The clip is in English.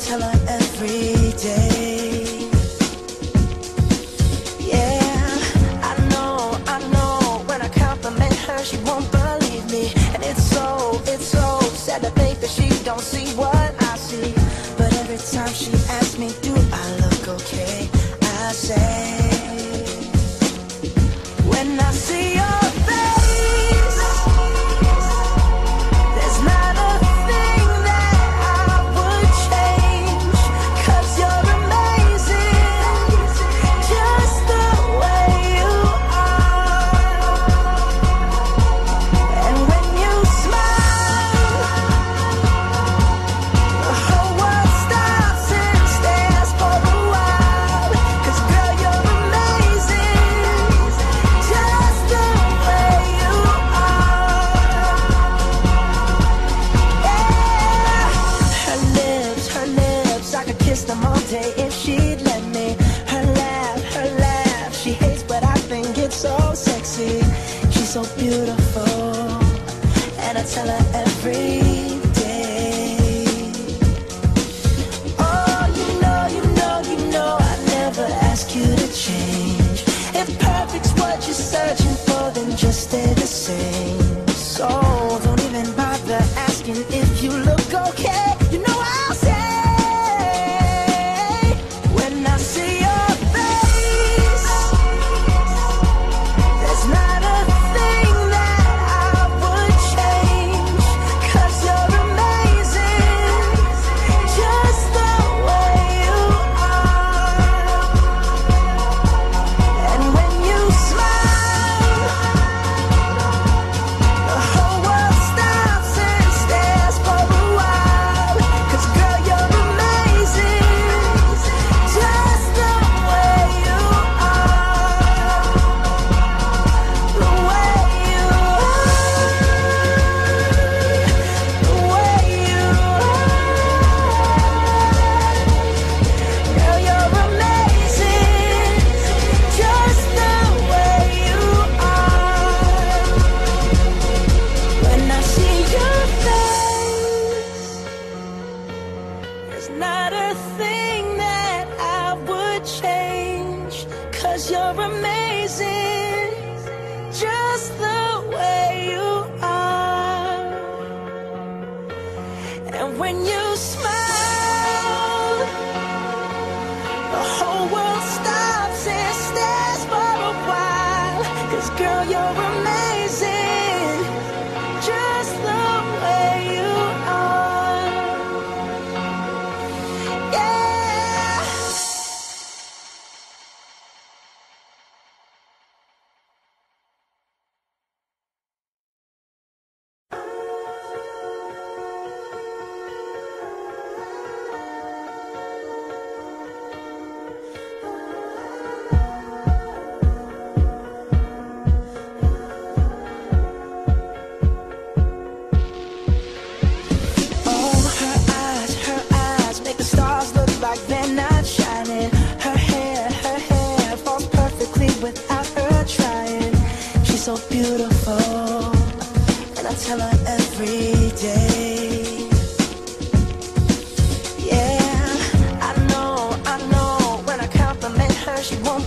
tell her every day. Yeah, I know, when I compliment her, she won't believe me. And it's so sad to think that she don't see what I see. But every time she asks me, do I look okay, I say, when I see your face, there's not a thing that I would change, 'cause you're amazing, just the way you are. And when you smile, the whole world stops and stares for a while, 'cause girl, you're amazing, just the way you are. Yeah. Her lips, I could kiss them all day if she'd let me. Her laugh, she hates but I think it's so sexy. She's so beautiful, and I tell her every day. Oh, you know, I never ask you to change. If perfect's what you're searching for, then just stay the same. So don't even bother asking if you look okay. You know I'll say, when I see your face, there's not a thing that I would change, 'cause you're amazing, just the way you are. And when you smile, the whole world stops and stares for a while, 'cause girl, you're amazing, just the way you are. The way you are, the way you are. Girl, you're amazing, just the way you are. When I see your face, there's not a thing that I would change, 'cause you're amazing, just the way you are. And when you smile, the whole world stops and stares for a while, 'cause girl, you're amazing, just the way you are. Yeah. Oh, her eyes make the stars look like they're not shining. Her hair falls perfectly without her trying. She's so beautiful, and I tell her every day. Yeah, I know, when I compliment her, she won't